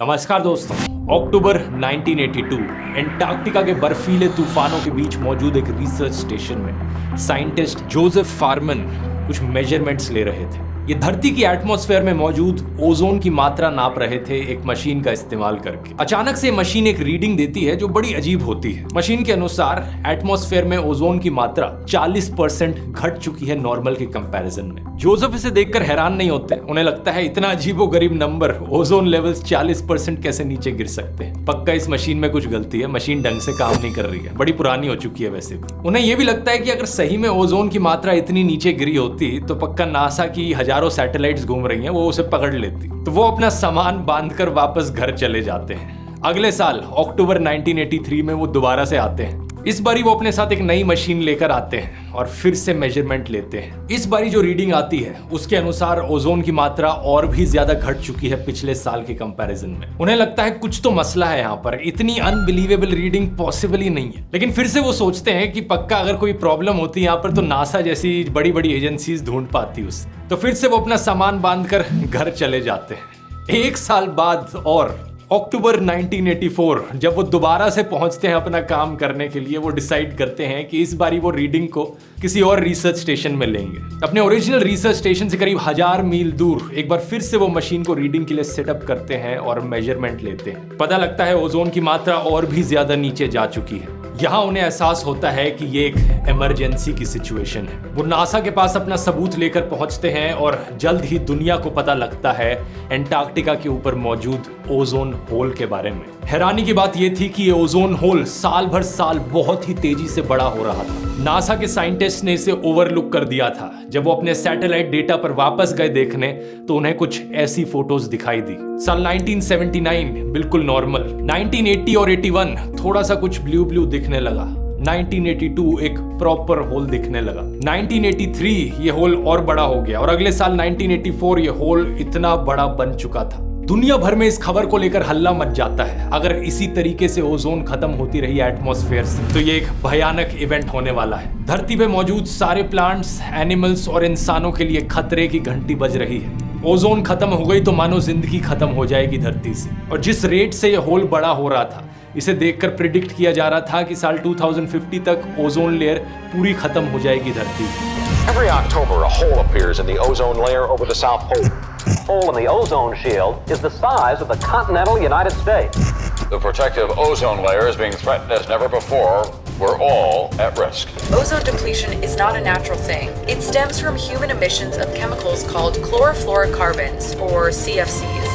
नमस्कार दोस्तों। अक्टूबर 1982 एंटार्क्टिका के बर्फीले तूफानों के बीच मौजूद एक रिसर्च स्टेशन में साइंटिस्ट जोसेफ फारमन कुछ मेजरमेंट्स ले रहे थे। ये धरती की एटमॉस्फेयर में मौजूद ओजोन की मात्रा नाप रहे थे एक मशीन का इस्तेमाल करके। अचानक से मशीन एक रीडिंग देती है जो बड़ी अजीब होती है। मशीन के अनुसार एटमॉस्फेयर में ओजोन की मात्रा 40% घट चुकी है नॉर्मल के कंपैरिजन में। जोसेफ इसे देखकर हैरान नहीं होते। उन्हें लगता है इतना अजीबोगरीब नंबर, ओजोन लेवल्स 40% कैसे नीचे गिर सकते हैं। पक्का इस मशीन में कुछ गलती है, मशीन ढंग से काम नहीं कर रही है, बड़ी पुरानी हो चुकी है वैसे भी। उन्हें यह भी लगता है कि अगर सही में ओजोन की मात्रा इतनी नीचे गिरी होती तो पक्का नासा की हजारों सैटेलाइट्स घूम रही हैं, वो उसे पकड़ लेती। तो वो अपना सामान बांधकर वापस घर चले जाते हैं। अगले साल अक्टूबर 1983 में वो दोबारा से आते हैं। इस बारी वो अपने साथ एक नई मशीन लेकर आते हैं और फिर से मेजरमेंट लेते हैं। इस बारी जो रीडिंग आती है उसके अनुसार ओजोन की मात्रा और भी ज्यादा घट चुकी है पिछले साल के कंपैरिजन में। उन्हें लगता है कुछ तो मसला है यहाँ पर, इतनी अनबिलीवेबल रीडिंग पॉसिबल ही नहीं है। लेकिन फिर से वो सोचते हैं कि पक्का अगर कोई प्रॉब्लम होती यहाँ पर तो नासा जैसी बड़ी बड़ी एजेंसीज ढूंढ पाती उससे। तो फिर से वो अपना सामान बांधकर घर चले जाते हैं। एक साल बाद और अक्टूबर 1984 जब वो दोबारा से पहुंचते हैं अपना काम करने के लिए, वो डिसाइड करते हैं कि इस बारी वो रीडिंग को किसी और रिसर्च स्टेशन में लेंगे। अपने ओरिजिनल रिसर्च स्टेशन से करीब 1000 मील दूर एक बार फिर से वो मशीन को रीडिंग के लिए सेटअप करते हैं और मेजरमेंट लेते हैं। पता लगता है ओजोन की मात्रा और भी ज्यादा नीचे जा चुकी है। यहाँ उन्हें एहसास होता है कि ये एक इमरजेंसी की सिचुएशन है। वो नासा के पास अपना सबूत लेकर पहुंचते हैं और जल्द ही दुनिया को पता लगता है एंटार्क्टिका के ऊपर मौजूद ओजोन होल के बारे में। हैरानी की बात यह थी कि ये ओजोन होल साल भर साल बहुत ही तेजी से बड़ा हो रहा था। नासा के साइंटिस्ट ने इसे ओवरलुक कर दिया था। जब वो अपने सैटेलाइट डेटा पर वापस गए देखने तो उन्हें कुछ ऐसी फोटोज दिखाई दी। साल 1979 बिल्कुल नॉर्मल, 1980 और 81 थोड़ा सा कुछ ब्लू ब्लू दिखने लगा, 1982 एक प्रॉपर होल दिखने लगा, 1983 ये होल और बड़ा हो गया और अगले साल 1984 ये होल इतना बड़ा बन चुका था। दुनिया भर में इस खबर को लेकर हल्ला मच जाता है। अगर इसी तरीके से ओजोन खत्म होती रही एटमॉस्फेयर से तो ये एक भयानक इवेंट होने वाला है। धरती पे मौजूद सारे प्लांट्स, एनिमल्स और इंसानों के लिए खतरे की घंटी बज रही है। ओजोन खत्म हो गई तो मानो जिंदगी खत्म हो जाएगी धरती से। और जिस रेट से ये होल बड़ा हो रहा था, इसे देखकर प्रिडिक्ट किया जा रहा था कि साल 2050 तक ओजोन लेयर पूरी खत्म हो जाएगी धरती। Every October, a hole appears in the ozone layer over the South Pole. The hole in the ozone shield is the size of the continental United States. The protective ozone layer is being threatened as never before. We're all at risk. Ozone depletion is not a natural thing. It stems from human emissions of chemicals called chlorofluorocarbons, or CFCs.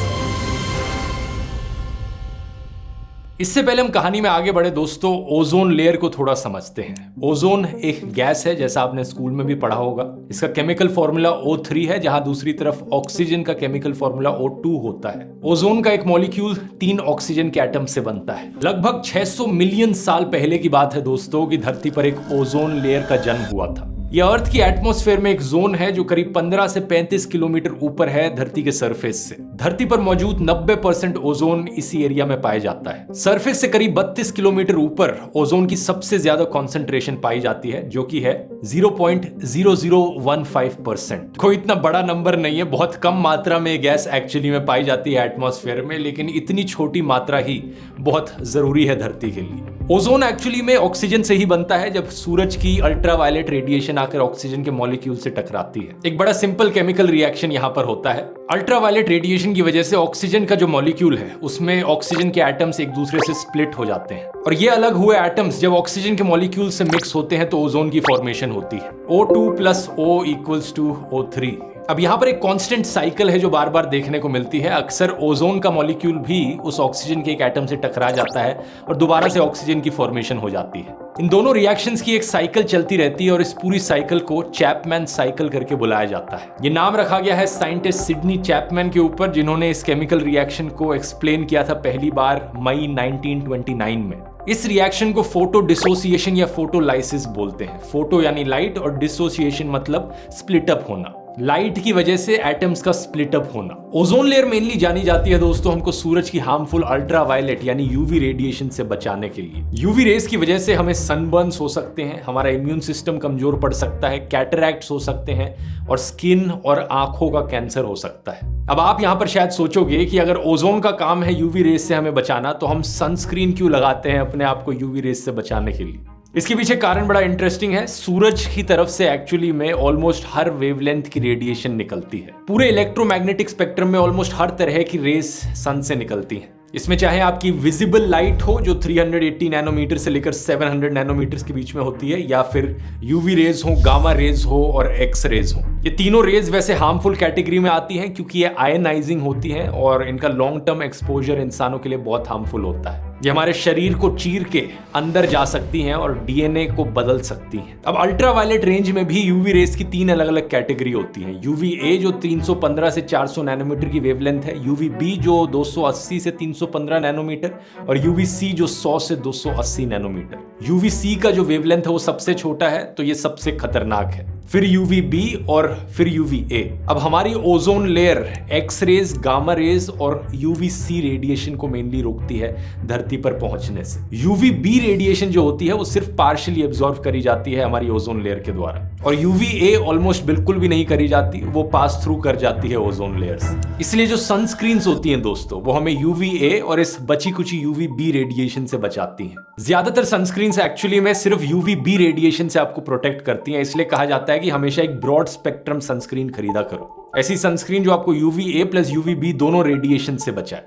इससे पहले हम कहानी में आगे बढ़े दोस्तों, ozone layer को थोड़ा समझते हैं। ओजोन एक गैस है, जैसा आपने स्कूल में भी पढ़ा होगा। इसका केमिकल फॉर्मूला O3 है, जहां दूसरी तरफ ऑक्सीजन का केमिकल फॉर्मूला O2 होता है। ओजोन का एक मॉलिक्यूल 3 ऑक्सीजन के एटम से बनता है। लगभग 600 मिलियन साल पहले की बात है दोस्तों कि धरती पर एक ओजोन लेयर का जन्म हुआ था। यह अर्थ की एटमॉस्फेयर में एक जोन है जो करीब 15 से 35 किलोमीटर ऊपर है धरती के सरफेस से। धरती पर मौजूद 90% ओजोन इसी एरिया में पाया जाता है। सरफेस से करीब 32 किलोमीटर ऊपर ओजोन की सबसे ज्यादा कॉन्सेंट्रेशन पाई जाती है, जो कि है 0.0015%। कोई इतना बड़ा नंबर नहीं है, बहुत कम मात्रा में गैस एक्चुअली में पाई जाती है एटमॉस्फेयर में, लेकिन इतनी छोटी मात्रा ही बहुत जरूरी है धरती के लिए। ओजोन एक्चुअली में ऑक्सीजन से ही बनता है जब सूरज की अल्ट्रावायलेट रेडिएशन आकर ऑक्सीजन के मॉलिक्यूल से टकराती है। एक बड़ा सिंपल केमिकल रिएक्शन यहाँ पर होता है। अल्ट्रावायलेट रेडिएशन की वजह से ऑक्सीजन का जो मॉलिक्यूल है उसमें ऑक्सीजन के एटम्स एक दूसरे से स्प्लिट हो जाते हैं और ये अलग हुए एटम्स जब ऑक्सीजन के मॉलिक्यूल से मिक्स होते हैं तो ओजोन की फॉर्मेशन होती है। O2 + O = O3। अब यहाँ पर एक कांस्टेंट साइकिल है जो बार बार देखने को मिलती है। अक्सर ओजोन का मॉलिक्यूल भी उस ऑक्सीजन के एक एटम से टकरा जाता है और दोबारा से ऑक्सीजन की फॉर्मेशन हो जाती है। इन दोनों रिएक्शंस की एक साइकिल चलती रहती है और इस पूरी साइकिल को चैपमैन साइकिल करके बुलाया जाता है। ये नाम रखा गया है साइंटिस्ट सिडनी चैपमैन के ऊपर, जिन्होंने इस केमिकल रिएक्शन को एक्सप्लेन किया था पहली बार मई 1929 में। इस रिएक्शन को फोटो डिसोसिएशन या फोटोलाइसिस बोलते हैं। फोटो यानी लाइट और डिसोसिएशन मतलब स्प्लिट अप होना। लाइट की वजह से एटम्स का स्प्लिट अप होना। ओजोन लेयर मेनली जानी जाती है दोस्तों हमको सूरज की हार्मफुल अल्ट्रावायलेट यानी यूवी रेडिएशन से बचाने के लिए। यूवी रेस की वजह से हमें सनबर्न्स हो सकते हैं, हमारा इम्यून सिस्टम कमजोर पड़ सकता है, कैटरैक्ट्स हो सकते हैं और स्किन और आंखों का कैंसर हो सकता है। अब आप यहां पर शायद सोचोगे कि अगर ओजोन का काम है यूवी रेस से हमें बचाना, तो हम सनस्क्रीन क्यों लगाते हैं अपने आप को यूवी रेस से बचाने के लिए। इसके पीछे कारण बड़ा इंटरेस्टिंग है। सूरज की तरफ से एक्चुअली में ऑलमोस्ट हर वेवलेंथ की रेडिएशन निकलती है। पूरे इलेक्ट्रोमैग्नेटिक स्पेक्ट्रम में ऑलमोस्ट हर तरह की रेस सन से निकलती है। इसमें चाहे आपकी विजिबल लाइट हो जो 380 नैनोमीटर से लेकर 700 नैनोमीटर के बीच में होती है, या फिर यूवी रेज हो, गामा रेज हो और एक्स रेज हो। ये तीनों रेज वैसे हार्मफुल कैटेगरी में आती हैं क्योंकि ये आयनाइजिंग होती हैं और इनका लॉन्ग टर्म एक्सपोजर इंसानों के लिए बहुत हार्मफुल होता है। ये हमारे शरीर को चीर के अंदर जा सकती हैं और डीएनए को बदल सकती हैं। अब अल्ट्रावायलेट रेंज में भी यूवी रेस की 3 अलग अलग कैटेगरी होती हैं। यूवी ए जो 315 से 400 नैनोमीटर की वेवलेंथ है, यूवी बी जो 280 से 315 नैनोमीटर और यूवी सी जो 100 से 280 नैनोमीटर। यूवी सी का जो वेवलेंथ है वो सबसे छोटा है, तो ये सबसे खतरनाक है। फिर यूवी बी और फिर यूवी ए। अब हमारी ozone layer X rays, gamma rays और यूवी सी रेडिएशन को मेनली रोकती है धरती पर पहुंचने से। यूवी बी रेडिएशन जो होती है वो सिर्फ पार्शियली एब्जॉर्ब करी जाती है हमारी ओजोन लेयर के द्वारा, और यूवी ए ऑलमोस्ट बिल्कुल भी नहीं करी जाती, वो पास थ्रू कर जाती है ओजोन लेयर से। इसलिए जो सनस्क्रीन्स होती हैं दोस्तों, वो हमें यूवी ए और इस बची कुची यूवी बी रेडिएशन से बचाती हैं। ज्यादातर सनस्क्रीन्स एक्चुअली में सिर्फ यूवी बी रेडिएशन से आपको प्रोटेक्ट करती हैं, इसलिए कहा जाता है कि हमेशा एक ब्रॉड स्पेक्ट्रम सनस्क्रीन खरीदा करो, ऐसी सनस्क्रीन जो आपको UV A plus UV B दोनों रेडिएशन से बचाए।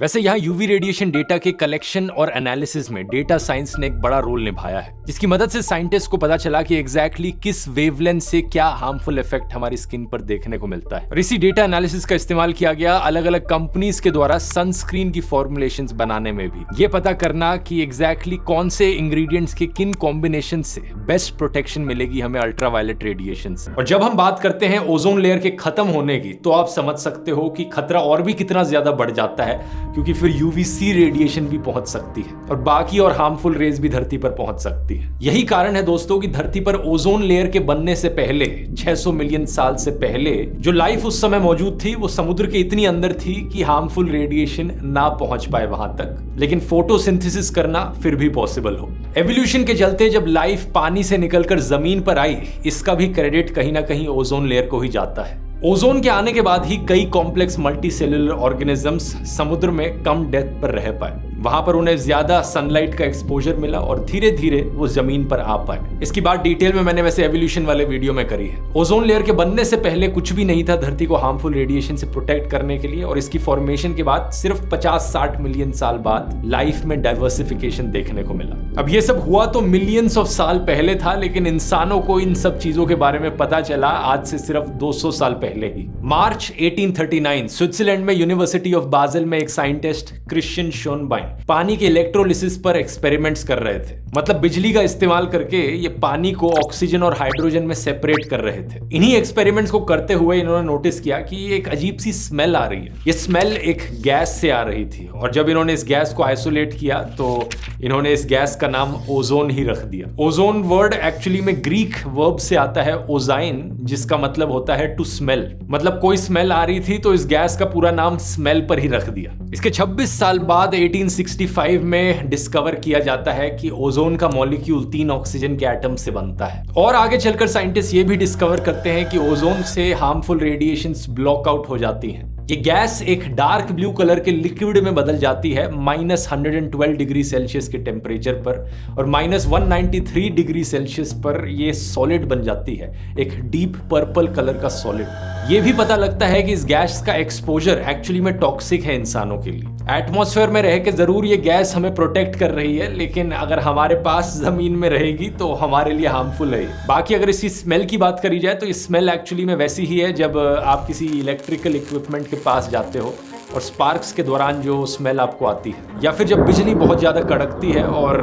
वैसे यहाँ यूवी रेडिएशन डेटा के कलेक्शन और एनालिसिस में डेटा साइंस ने एक बड़ा रोल निभाया है, जिसकी मदद से साइंटिस्ट को पता चला कि एग्जैक्टली किस वेवलेंथ से क्या हार्मफुल इफेक्ट हमारी स्किन पर देखने को मिलता है। और इसी डेटा एनालिसिस का इस्तेमाल किया गया अलग अलग कंपनीज के द्वारा सनस्क्रीन की फॉर्मुलेशंस बनाने में भी, ये पता करना कि एग्जैक्टली कौन से इंग्रेडिएंट्स के किन कॉम्बिनेशन से बेस्ट प्रोटेक्शन मिलेगी हमें अल्ट्रावायलेट रेडिएशन से। और जब हम बात करते हैं ओजोन लेयर के खत्म होने की, तो आप समझ सकते हो कि खतरा और भी कितना ज्यादा बढ़ जाता है, क्योंकि फिर यूवीसी रेडिएशन भी पहुंच सकती है और बाकी और हार्मफुल रेज भी धरती पर पहुंच सकती है। यही कारण है दोस्तों कि धरती पर ओजोन लेयर के बनने से पहले 600 मिलियन साल से पहले जो लाइफ उस समय मौजूद थी वो समुद्र के इतनी अंदर थी कि हार्मफुल रेडिएशन ना पहुंच पाए वहां तक, लेकिन फोटोसिंथेसिस करना फिर भी पॉसिबल हो। एवोल्यूशन के चलते जब लाइफ पानी से निकलकर जमीन पर आई, इसका भी क्रेडिट कहीं ना कहीं ओजोन लेयर को ही जाता है। ओजोन के आने के बाद ही कई कॉम्प्लेक्स मल्टीसेलुलर ऑर्गेनिजम्स समुद्र में कम डेप्थ पर रह पाए। वहां पर उन्हें ज्यादा सनलाइट का एक्सपोजर मिला और धीरे धीरे वो जमीन पर आ पाए। इसकी बात डिटेल में मैंने वैसे एवोल्यूशन वाले वीडियो में करी है। ओजोन लेयर के बनने से पहले कुछ भी नहीं था धरती को हार्मफुल रेडिएशन से प्रोटेक्ट करने के लिए, और इसकी फॉर्मेशन के बाद सिर्फ 50-60 मिलियन साल बाद लाइफ में डाइवर्सिफिकेशन देखने को मिला। अब ये सब हुआ तो मिलियंस ऑफ साल पहले था, लेकिन इंसानों को इन सब चीजों के बारे में पता चला आज से सिर्फ 200 साल पहले ही। मार्च 1839 स्विट्जरलैंड में यूनिवर्सिटी ऑफ बाज़ेल में एक साइंटिस्ट क्रिश्चियन शोनबाइन पानी के इलेक्ट्रोलिसिस पर एक्सपेरिमेंट्स कर रहे थे। मतलब बिजली का इस्तेमाल करके ये पानी को ऑक्सीजन और हाइड्रोजन में सेपरेट कर रहे थे। इन्हीं एक्सपेरिमेंट्स को करते हुए इन्होंने नोटिस किया कि एक अजीब सी स्मेल आ रही है। ये स्मेल एक गैस से आ रही थी, और जब इन्होंने इस गैस को आइसोलेट किया तो इन्होंने इस गैस का नाम ओजोन ही रख दिया। ओजोन वर्ड एक्चुअली में ग्रीक वर्ब से आता है ओजाइन, जिसका मतलब होता है टू स्मेल। मतलब कोई स्मेल आ रही थी तो इस गैस का पूरा नाम स्मेल पर ही रख दिया। इसके 26 साल बाद 1865 में डिस्कवर किया जाता है कि ओजोन का मॉलिक्यूल 3 ऑक्सीजन के एटम से बनता है। और आगे चलकर साइंटिस्ट ये भी डिस्कवर करते हैं कि ओजोन से हार्मफुल रेडिएशंस ब्लॉक आउट हो जाती हैं। ये गैस एक डार्क ब्लू कलर के लिक्विड में बदल जाती है -112 डिग्री सेल्सियस के टेम्परेचर पर, और -193 डिग्री सेल्सियस पर ये सॉलिड बन जाती है, एक डीप पर्पल कलर का सॉलिड। ये भी पता लगता है कि इस गैस का एक्सपोजर एक्चुअली में टॉक्सिक है इंसानों के लिए। एटमॉस्फेयर में रह के जरूर ये गैस हमें प्रोटेक्ट कर रही है, लेकिन अगर हमारे पास जमीन में रहेगी तो हमारे लिए हार्मफुल है। बाकी अगर इसी स्मेल की बात करी जाए तो ये स्मेल एक्चुअली में वैसी ही है जब आप किसी इलेक्ट्रिकल इक्विपमेंट के पास जाते हो और स्पार्क्स के दौरान जो स्मेल आपको आती है, या फिर जब बिजली बहुत ज़्यादा कड़कती है और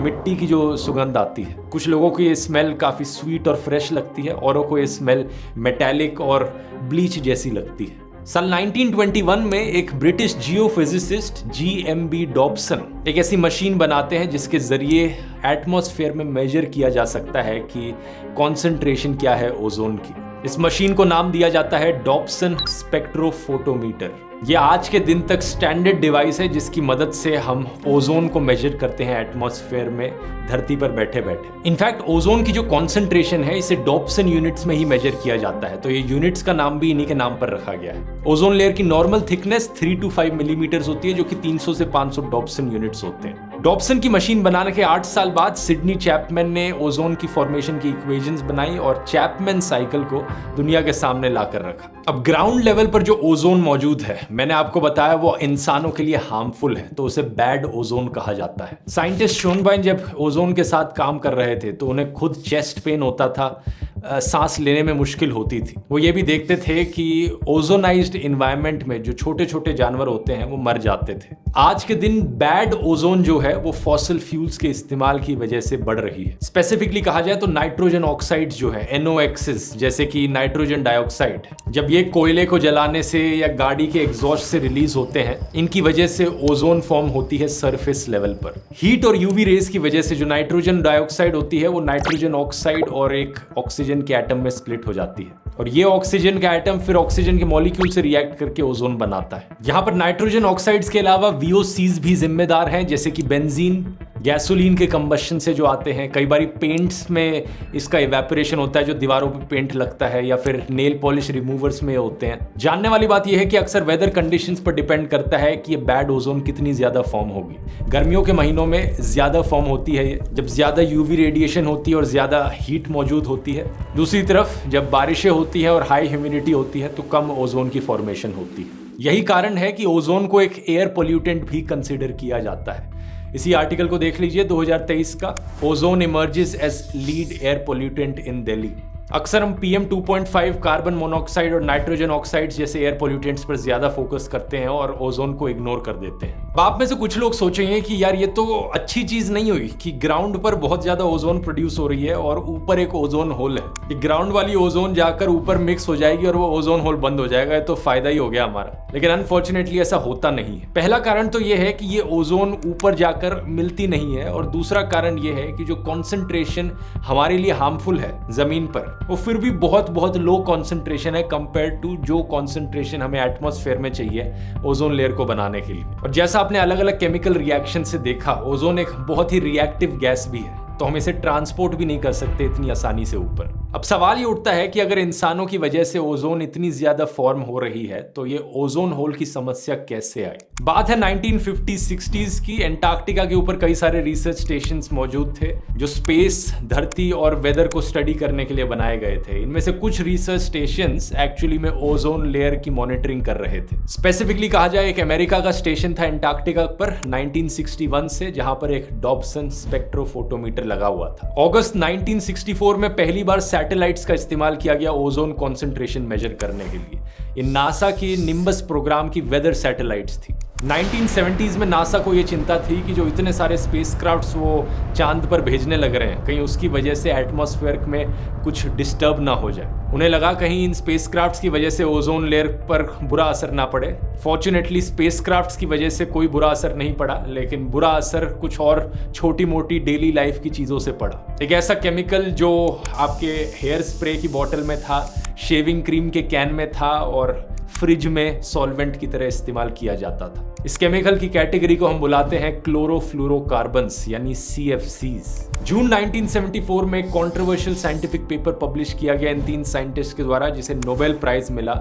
मिट्टी की जो सुगंध आती है। कुछ लोगों को ये स्मेल काफ़ी स्वीट और फ्रेश लगती है, औरों को ये स्मेल मेटालिक और ब्लीच जैसी लगती है। साल 1921 में एक ब्रिटिश जियोफिजिसिस्ट GMB डॉब्सन एक ऐसी मशीन बनाते हैं जिसके जरिए एटमॉस्फेयर में मेजर किया जा सकता है कि कॉन्सेंट्रेशन क्या है ओजोन की। इस मशीन को नाम दिया जाता है डॉप्सन स्पेक्ट्रोफोटोमीटर। ये आज के दिन तक स्टैंडर्ड डिवाइस है जिसकी मदद से हम ओजोन को मेजर करते हैं एटमॉस्फेयर में धरती पर बैठे बैठे। इनफैक्ट ओजोन की जो कॉन्सेंट्रेशन है इसे डॉप्सन यूनिट्स में ही मेजर किया जाता है, तो ये यूनिट्स का नाम भी इन्हीं के नाम पर रखा गया है। ओजोन लेयर की नॉर्मल थिकनेस 3 to 5 मिलीमीटर होती है, जो कि 300 से 500 डॉप्सन यूनिट्स होते हैं। डॉप्सन की मशीन बनाने के 8 साल बाद सिडनी चैपमैन ने ओजोन की फॉर्मेशन की इक्वेशंस बनाई और चैपमैन साइकिल को दुनिया के सामने लाकर रखा। अब ग्राउंड लेवल पर जो ओजोन मौजूद है, मैंने आपको बताया वो इंसानों के लिए हार्मफुल है, तो उसे बैड ओजोन कहा जाता है। साइंटिस्ट शोनबाइन जब ओजोन के साथ काम कर रहे थे तो उन्हें खुद चेस्ट पेन होता था, सांस लेने में मुश्किल होती थी। वो ये भी देखते थे कि ओजोनाइज्ड एनवायरनमेंट में जो छोटे छोटे जानवर होते हैं वो मर जाते थे। आज के दिन बैड ओजोन जो है वो फॉसिल फ्यूल्स के इस्तेमाल की वजह से बढ़ रही है। स्पेसिफिकली कहा जाए तो नाइट्रोजन ऑक्साइड्स जो है NOx's, जैसे कि नाइट्रोजन डाइऑक्साइड, जब ये कोयले को जलाने से या गाड़ी के एग्जॉस्ट से रिलीज होते हैं, इनकी वजह से ओजोन फॉर्म होती है सरफेस लेवल पर। हीट और यूवी रेज की वजह से जो नाइट्रोजन डाइऑक्साइड होती है वो नाइट्रोजन ऑक्साइड और एक ऑक्सीजन के एटम में स्प्लिट हो जाती है, और ये ऑक्सीजन का एटम फिर ऑक्सीजन के मॉलिक्यूल से रिएक्ट करके ओजोन बनाता है। यहाँ पर नाइट्रोजन ऑक्साइड्स के अलावा VOCs भी जिम्मेदार हैं, जैसे कि बेंजीन, गैसोलीन के कंबशन से जो आते हैं। कई बार पेंट्स में इसका इवेपोरेशन होता है, जो दीवारों पे पेंट लगता है, या फिर नेल पॉलिश रिमूवर्स में होते हैं। जानने वाली बात यह है कि अक्सर वेदर कंडीशंस पर डिपेंड करता है कि ये बैड ओजोन कितनी ज्यादा फॉर्म होगी। गर्मियों के महीनों में ज्यादा फॉर्म होती है ये, जब ज्यादा यूवी रेडिएशन होती है और ज्यादा हीट मौजूद होती है। दूसरी तरफ जब बारिशें होती हैं और हाई ह्यूमिडिटी होती है तो कम ओजोन की फॉर्मेशन होती है। यही कारण है कि ओजोन को एक एयर पोल्यूटेंट भी कंसिडर किया जाता है। इसी आर्टिकल को देख लीजिए 2023 का, ozone emerges as lead air pollutant in Delhi. अक्सर हम PM 2.5, कार्बन मोनोऑक्साइड और नाइट्रोजन ऑक्साइड्स जैसे एयर पोल्यूटेंट्स पर ज्यादा फोकस करते हैं और ओजोन को इग्नोर कर देते हैं। आप में से कुछ लोग सोचेंगे कि यार ये तो अच्छी चीज नहीं हुई कि ग्राउंड पर बहुत ज्यादा ओजोन प्रोड्यूस हो रही है और ऊपर एक ओजोन होल है, कि ग्राउंड वाली ओजोन जाकर ऊपर मिक्स हो जाएगी और वो ओजोन होल बंद हो जाएगा, तो फायदा ही हो गया हमारा। लेकिन अनफॉर्चुनेटली ऐसा होता नहीं है। पहला कारण तो ये है कि ये ओजोन ऊपर जाकर मिलती नहीं है, और दूसरा कारण ये है कि जो कॉन्सेंट्रेशन हमारे लिए हार्मफुल है जमीन पर, वो फिर भी बहुत बहुत लो कॉन्सेंट्रेशन है कंपेयर टू जो कॉन्सेंट्रेशन हमें एटमॉस्फेयर में चाहिए ओजोन लेयर को बनाने के लिए। और जैसा आपने अलग अलग केमिकल रिएक्शन से देखा, ओजोन एक बहुत ही रिएक्टिव गैस भी है, तो हम इसे ट्रांसपोर्ट भी नहीं कर सकते इतनी आसानी से ऊपर। अब सवाल ये उठता है कि अगर इंसानों की वजह से ओजोन इतनी ज्यादा फॉर्म हो रही है तो ये ओजोन होल की समस्या कैसे आई। बात है 1950-60s की। एंटार्क्टिका के ऊपर कई सारे रिसर्च स्टेशंस मौजूद थे जो स्पेस, धरती और वेदर को स्टडी करने के लिए बनाए गए थे। इनमें से कुछ रिसर्च स्टेशंस एक्चुअली में ओजोन लेयर की मॉनिटरिंग कर रहे थे। स्पेसिफिकली कहा जाए, एक अमेरिका का स्टेशन था एंटार्क्टिका पर 1961 से, जहां पर एक डॉप्सन स्पेक्ट्रोफोटोमीटर लगा हुआ था। अगस्त 1964 में पहली बार सैटेलाइट्स का इस्तेमाल किया गया ओजोन कॉन्सेंट्रेशन मेजर करने के लिए। ये नासा की निम्बस प्रोग्राम की वेदर सैटेलाइट्स थी। 1970s में नासा को ये चिंता थी कि जो इतने सारे स्पेसक्राफ्ट्स वो चांद पर भेजने लग रहे हैं, कहीं उसकी वजह से एटमॉस्फेयर में कुछ डिस्टर्ब ना हो जाए। उन्हें लगा कहीं इन स्पेसक्राफ्ट्स की वजह से ओजोन लेयर पर बुरा असर ना पड़े। फॉर्चुनेटली स्पेसक्राफ्ट्स की वजह से कोई बुरा असर नहीं पड़ा, लेकिन बुरा असर कुछ और छोटी मोटी डेली लाइफ की चीजों से पड़ा। एक ऐसा केमिकल जो आपके हेयर स्प्रे की बोतल में था, शेविंग क्रीम के कैन में था और फ्रिज में सॉल्वेंट की तरह इस्तेमाल किया जाता था। इस केमिकल की कैटेगरी को हम बुलाते हैं क्लोरोफ्लोरोकार्बन्स यानी CFCs। जून 1974 में एक कॉन्ट्रोवर्शियल साइंटिफिक पेपर पब्लिश किया गया इन 3 साइंटिस्ट के द्वारा, जिसे नोबेल प्राइज मिला।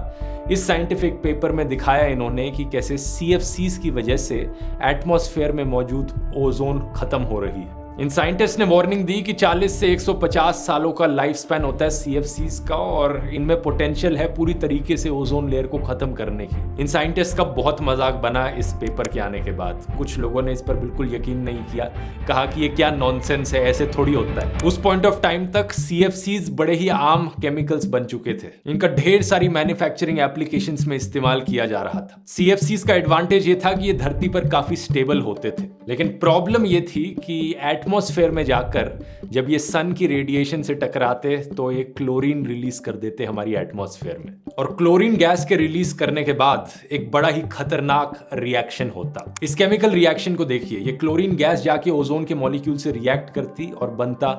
इस साइंटिफिक पेपर में दिखाया इन्होंने कि कैसे CFCs की वजह से एटमॉस्फेयर में मौजूद ओजोन खत्म हो रही है। इन साइंटिस्ट ने वार्निंग दी कि 40 से 150 सालों का लाइफ स्पैन होता है CFCs का, और इनमें पोटेंशियल है पूरी तरीके से ओजोन लेयर को खत्म करने की। इन साइंटिस्ट का बहुत मजाक बना इस पेपर के आने के बाद। कुछ लोगों ने इस पर बिल्कुल यकीन नहीं किया, कहा कि ये क्या नॉनसेंस है, ऐसे थोड़ी होता है। उस पॉइंट ऑफ टाइम तक CFCs बड़े ही आम केमिकल्स बन चुके थे। इनका ढेर सारी मैन्युफैक्चरिंग एप्लीकेशंस में इस्तेमाल किया जा रहा था। CFCs का एडवांटेज ये था कि ये धरती पर काफी स्टेबल होते थे, लेकिन प्रॉब्लम ये थी कि एटमॉस्फेयर में जाकर जब ये सन की रेडिएशन से टकराते तो ये क्लोरीन रिलीज कर देते हमारी एटमॉस्फेयर में, और क्लोरीन गैस के रिलीज करने के बाद एक बड़ा ही खतरनाक रिएक्शन होता। इस केमिकल रिएक्शन को देखिए, ये क्लोरीन गैस जाके ओजोन के मॉलिक्यूल से रिएक्ट करती और बनता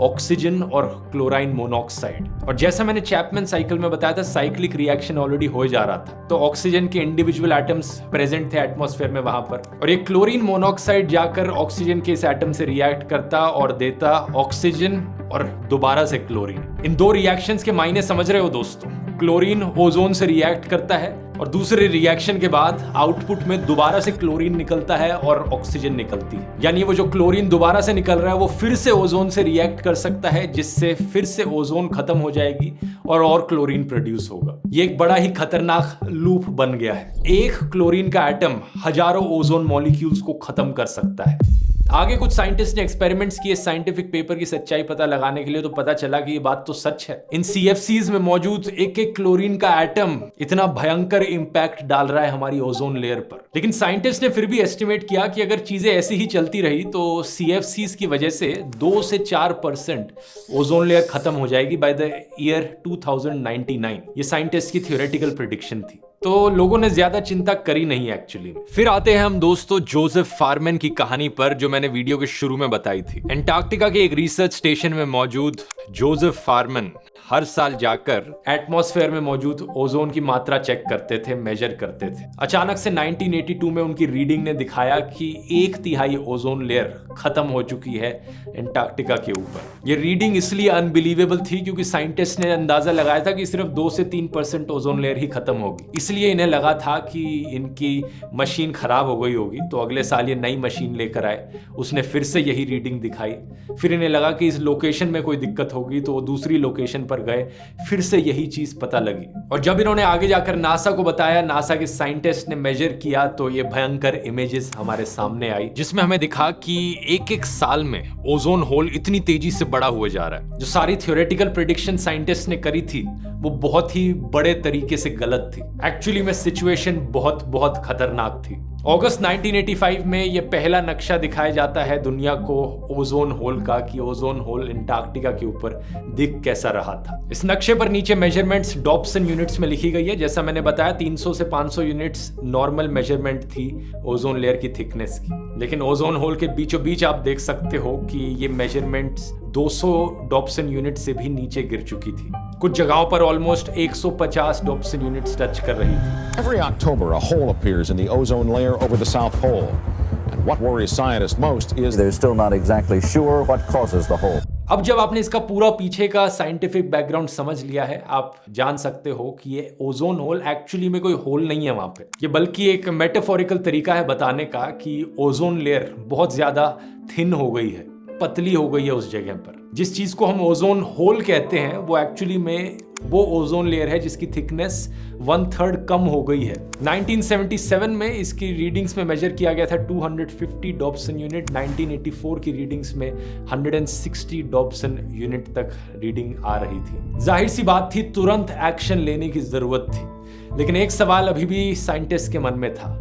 ऑक्सीजन और क्लोराइन मोनोऑक्साइड। और जैसा मैंने चैपमैन साइकिल में बताया था, साइक्लिक रिएक्शन ऑलरेडी हो जा रहा था, तो ऑक्सीजन के इंडिविजुअल एटम्स प्रेजेंट थे एटमॉस्फेयर में वहां पर, और ये क्लोरीन मोनोऑक्साइड जाकर ऑक्सीजन के इस एटम से रिएक्ट करता और देता ऑक्सीजन और दोबारा से क्लोरीन। इन दो रिएक्शंस के मायने समझ रहे हो दोस्तों? क्लोरीन ओजोन से रिएक्ट करता है और दूसरे रिएक्शन के बाद आउटपुट में दोबारा से क्लोरीन निकलता है और ऑक्सीजन निकलती है। यानी वो जो क्लोरीन दोबारा से निकल रहा है वो फिर से ओजोन से रिएक्ट कर सकता है, जिससे फिर से ओजोन खत्म हो जाएगी और क्लोरीन प्रोड्यूस होगा। ये एक बड़ा ही खतरनाक लूप बन गया है। एक क्लोरीन का एटम हजारों ओजोन मॉलिक्यूल्स को खत्म कर सकता है। आगे कुछ साइंटिस्ट ने एक्सपेरिमेंट्स किए साइंटिफिक पेपर की सच्चाई पता लगाने के लिए, तो पता चला कि ये बात तो सच है। इन CFCs में मौजूद एक एक क्लोरीन का एटम इतना भयंकर इंपैक्ट डाल रहा है हमारी ओजोन लेयर पर। लेकिन साइंटिस्ट ने फिर भी एस्टिमेट किया कि अगर चीजें ऐसी ही चलती रही तो CFCs की वजह से 2 से 4% ओजोन लेयर खत्म हो जाएगी बाय द ईयर 2099। ये साइंटिस्ट की थ्योरेटिकल प्रेडिक्शन थी, तो लोगों ने ज्यादा चिंता करी नहीं एक्चुअली। फिर आते हैं हम दोस्तों जोसेफ फारमैन की कहानी पर, जो मैंने वीडियो के शुरू में बताई थी। एंटार्क्टिका के एक रिसर्च स्टेशन में मौजूद जोसेफ फारमैन हर साल जाकर एटमॉस्फेयर में मौजूद ओजोन की मात्रा चेक करते थे, मेजर करते थे। अचानक से 1982 में उनकी रीडिंग ने दिखाया कि 1/3 ओजोन लेयर खत्म हो चुकी है एंटार्क्टिका के ऊपर। ये रीडिंग इसलिए अनबिलीवेबल थी क्योंकि साइंटिस्ट ने अंदाजा लगाया था कि सिर्फ 2 से 3% ओजोन लेयर ही खत्म होगी। इसलिए इन्हें लगा था कि इनकी मशीन खराब हो गई होगी, तो अगले साल ये नई मशीन लेकर आए। उसने फिर से यही रीडिंग दिखाई। फिर इन्हें लगा कि इस लोकेशन में कोई दिक्कत होगी, तो वो दूसरी लोकेशन पर गए, फिर से यही चीज पता लगी। और जब इन्होंने आगे जाकर नासा को बताया, नासा के साइंटिस्ट ने मेजर किया, तो ये भयंकर इमेजेस हमारे सामने आई, जिसमें हमें दिखा कि एक साल में ओजोन होल इतनी तेजी से बड़ा हुआ जा रहा है। जो सारी थ्योरेटिकल प्रेडिक्शन साइंटिस्ट ने करी थी वो बहुत ही बड़े तरीके से गलत थी। एक्चुअली में सिचुएशन बहुत खतरनाक थी। अगस्त 1985 में यह पहला नक्शा दिखाया जाता है दुनिया को ओजोन होल का, कि ओजोन होल एंटार्क्टिका के ऊपर दिख कैसा रहा था। इस नक्शे पर नीचे मेजरमेंट्स डॉप्सन यूनिट्स में लिखी गई है। जैसा मैंने बताया 300 से 500 यूनिट्स नॉर्मल मेजरमेंट थी ओजोन लेयर की थिकनेस की, लेकिन ओजोन होल के बीचों बीच आप देख सकते हो कि ये मेजरमेंट्स 200 डॉप्सन यूनिट से भी नीचे गिर चुकी थी। कुछ जगहों पर ऑलमोस्ट 150 डॉप्सन यूनिट्स टच कर रही थी। Every October, a hole appears in the ozone layer over the South Pole. And what worries scientists most is they're still not exactly sure what causes the hole. अब जब आपने इसका पूरा पीछे का साइंटिफिक बैकग्राउंड समझ लिया है, आप जान सकते हो कि ये ओजोन होल एक्चुअली में कोई होल नहीं है वहां पे। ये बल्कि एक मेटाफोरिकल तरीका है बताने का कि ओजोन लेयर बहुत ज्यादा थिन हो गई है, पतली हो गई है उस जगह पर। जिस चीज को हम ओजोन होल कहते हैं वो एक्चुअली में वो ओजोन लेयर है जिसकी थिकनेस 1/3 कम हो गई है। 1977 में इसकी रीडिंग्स में मेजर किया गया था 250 डॉप्सन यूनिट। 1984 की रीडिंग्स में 160 डॉप्सन यूनिट तक रीडिंग आ रही थी। जाहिर सी बात थी तुरंत एक्शन लेने की जरूरत थी, लेकिन एक सवाल अभी भी साइंटिस्ट के मन में था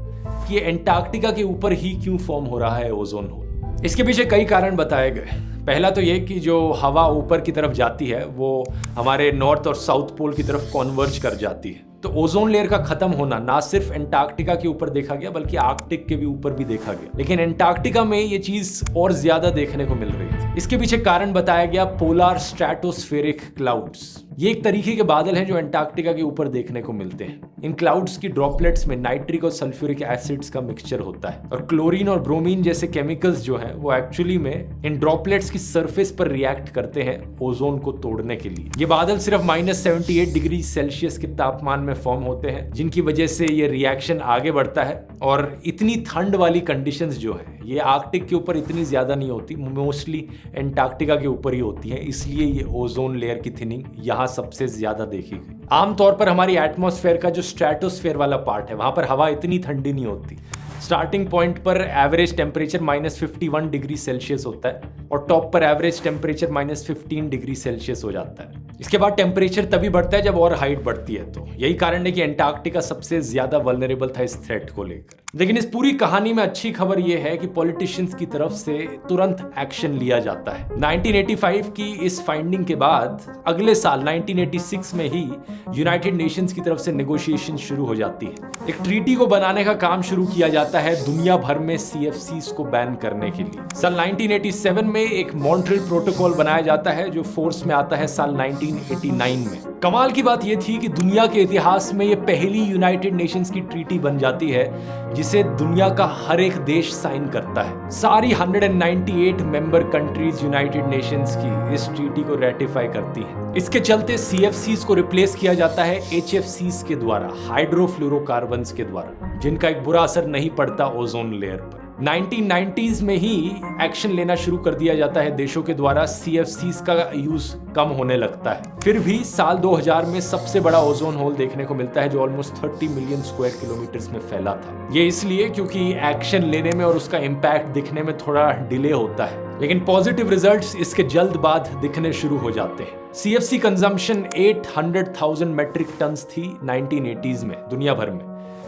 कि ये एंटार्क्टिका के ऊपर ही क्यों फॉर्म हो रहा है ओजोन होल। इसके पीछे कई कारण बताए गए। पहला तो ये कि जो हवा ऊपर की तरफ जाती है वो हमारे नॉर्थ और साउथ पोल की तरफ कॉन्वर्ज कर जाती है, तो ओजोन लेयर का खत्म होना ना सिर्फ एंटार्क्टिका के ऊपर देखा गया बल्कि आर्कटिक के भी ऊपर भी देखा गया, लेकिन एंटार्क्टिका में ये चीज और ज्यादा देखने को मिल रही थी। इसके पीछे कारण बताया गया पोलर स्ट्रेटोस्फेरिक क्लाउड्स। ये एक तरीके के बादल हैं जो एंटार्क्टिका के ऊपर देखने को मिलते हैं। इन क्लाउड्स की ड्रॉपलेट्स में नाइट्रिक और सल्फ्यूरिक एसिड्स का मिक्सचर होता है, और क्लोरीन और ब्रोमीन जैसे केमिकल्स जो हैं वो एक्चुअली में इन ड्रॉपलेट्स की सरफेस पर रिएक्ट करते हैं ओजोन को तोड़ने के लिए। ये बादल सिर्फ -78 डिग्री सेल्सियस के तापमान में फॉर्म होते हैं, जिनकी वजह से ये रिएक्शन आगे बढ़ता है। और इतनी ठंड वाली कंडीशंस जो है ये आर्कटिक के ऊपर इतनी ज्यादा नहीं होती, मोस्टली एंटार्क्टिका के ऊपर ही होती है, इसलिए ये ओजोन लेयर की थिनिंग यहाँ सबसे ज्यादा देखी गई। आमतौर पर हमारी एटमॉस्फेयर का जो स्ट्रेटोस्फेयर वाला पार्ट है वहां पर हवा इतनी ठंडी नहीं होती, स्टार्टिंग पॉइंट पर एवरेज टेम्परेचर -51 डिग्री सेल्सियस होता है और टॉप पर एवरेज टेम्परेचर -15 डिग्री सेल्सियस हो जाता है। इसके बाद टेम्परेचर तभी बढ़ता है जब और हाइट बढ़ती है। तो यही कारण है कि अंटार्कटिका सबसे ज्यादा वल्नरेबल था इस थ्रेट को लेकर। लेकिन इस पूरी कहानी में अच्छी खबर यह है कि पॉलिटिशियंस की तरफ से तुरंत एक्शन लिया जाता है। 1985 की इस फाइंडिंग के बाद अगले साल 1986 में ही यूनाइटेड नेशंस की तरफ से नेगोशिएशन शुरू हो जाती है। एक ट्रीटी को बनाने का काम शुरू किया जाता है दुनिया भर में CFCs को बैन करने के लिए। साल 1987 में एक मॉन्ट्रियल प्रोटोकॉल बनाया जाता है जो फोर्स में आता है साल 1989 में। कमाल की बात यह थी कि दुनिया के इतिहास में यह पहली यूनाइटेड नेशंस की ट्रीटी बन जाती है जिसे दुनिया का हर एक देश साइन करता है। सारी 198 मेंबर कंट्रीज यूनाइटेड नेशंस की इस ट्रीटी को रेटिफाई करती हैं। इसके चलते CFCs को रिप्लेस किया जाता है HFCs के द्वारा, हाइड्रोफ्लोरोकार्बन्स के द्वारा, जिनका एक बुरा असर नहीं पड़ता ओजोन लेयर पर। 1990s में ही एक्शन लेना शुरू कर दिया जाता है देशों के द्वारा, CFCs का यूज कम होने लगता है। फिर भी साल 2000 में सबसे बड़ा ओजोन होल देखने को मिलता है जो ऑलमोस्ट 30 मिलियन स्क्वायर किलोमीटर्स में फैला था। ये इसलिए क्योंकि एक्शन लेने में और उसका इम्पैक्ट दिखने में थोड़ा डिले होता है, लेकिन पॉजिटिव रिजल्ट्स इसके जल्द बाद दिखने शुरू हो जाते हैं। CFC कंजम्पशन 800,000 मेट्रिक टन्स थी 1980s में दुनिया भर में।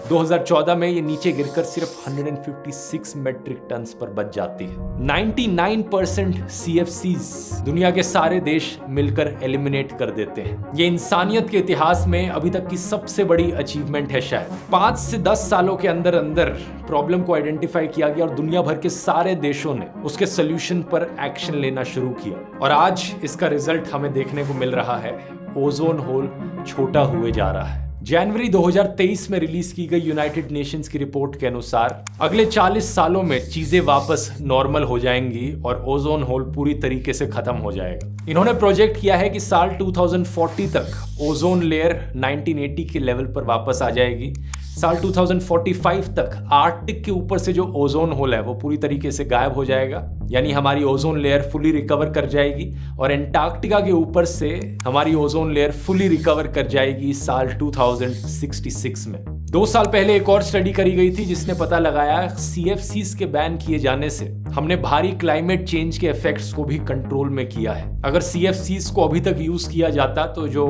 2014 में ये नीचे गिरकर सिर्फ 156 मेट्रिक टन्स पर बच जाती है। 99% CFCs दुनिया के सारे देश मिलकर एलिमिनेट कर देते हैं। ये इंसानियत के इतिहास में अभी तक की सबसे बड़ी अचीवमेंट है शायद। 5 से 10 सालों के अंदर अंदर प्रॉब्लम को आइडेंटिफाई किया गया और दुनिया भर के सारे देशों ने उसके सोल्यूशन पर एक्शन लेना शुरू किया और आज इसका रिजल्ट हमें देखने को मिल रहा है। ओजोन होल छोटा हुए जा रहा है। जनवरी 2023 में रिलीज की गई यूनाइटेड नेशंस की रिपोर्ट के अनुसार अगले 40 सालों में चीजें वापस नॉर्मल हो जाएंगी और ओजोन होल पूरी तरीके से खत्म हो जाएगा। इन्होंने प्रोजेक्ट किया है कि साल 2040 तक ओजोन लेयर 1980 के लेवल पर वापस आ जाएगी। साल 2045 तक आर्कटिक के ऊपर से जो ओजोन होल है वो पूरी तरीके से गायब हो जाएगा, यानी हमारी ओजोन लेयर फुली रिकवर कर जाएगी और एंटार्क्टिका के ऊपर से हमारी ओजोन लेयर फुली रिकवर कर जाएगी साल 2066 में। 2 साल पहले एक और स्टडी करी गई थी जिसने पता लगाया CFCs के बैन किए जाने से हमने भारी क्लाइमेट चेंज के इफेक्ट्स को भी कंट्रोल में किया है। अगर CFCs को अभी तक यूज किया जाता तो जो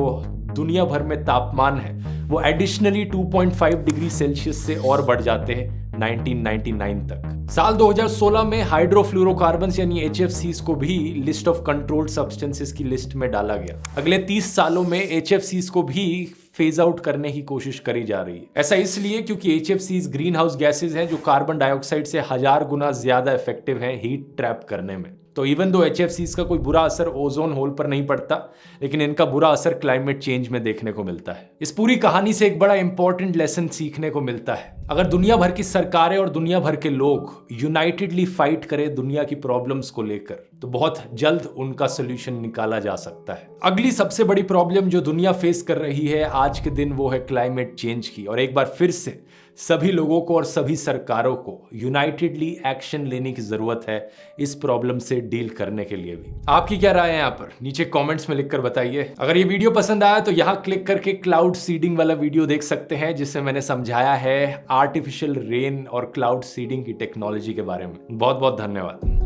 दुनिया भर में तापमान है वो एडिशनली 2.5 डिग्री सेल्सियस से और बढ़ जाते हैं 1999 तक। साल 2016 में हाइड्रोफ्लोरोकार्बन्स यानी HFCs को भी लिस्ट ऑफ कंट्रोल्ड सब्सटेंसेस की लिस्ट में डाला गया। अगले 30 सालों में HFCs को भी फेज आउट करने की कोशिश करी जा रही है। ऐसा इसलिए क्योंकि HFCs ग्रीन हाउस गैसेज हैं जो कार्बन डाइऑक्साइड से 1000 गुना ज्यादा इफेक्टिव हैं हीट ट्रैप करने में। तो इवन दो HFCs का कोई बुरा असर ओजोन होल पर नहीं पड़ता, लेकिन इनका बुरा असर क्लाइमेट चेंज में देखने को मिलता है। इस पूरी कहानी से एक बड़ा इंपॉर्टेंट लेसन सीखने को मिलता है। अगर दुनिया भर की सरकारें और दुनिया भर के लोग यूनाइटेडली फाइट करें दुनिया की प्रॉब्लम्स को लेकर, तो बहुत जल्द उनका सोल्यूशन निकाला जा सकता है। अगली सबसे बड़ी प्रॉब्लम जो दुनिया फेस कर रही है आज के दिन वो है क्लाइमेट चेंज की, और एक बार फिर से सभी लोगों को और सभी सरकारों को यूनाइटेडली एक्शन लेने की जरूरत है इस प्रॉब्लम से डील करने के लिए भी। आपकी क्या राय है यहाँ पर नीचे कमेंट्स में लिखकर बताइए। अगर ये वीडियो पसंद आया तो यहाँ क्लिक करके क्लाउड सीडिंग वाला वीडियो देख सकते हैं जिसमें मैंने समझाया है आर्टिफिशियल रेन और क्लाउड सीडिंग की टेक्नोलॉजी के बारे में। बहुत बहुत धन्यवाद।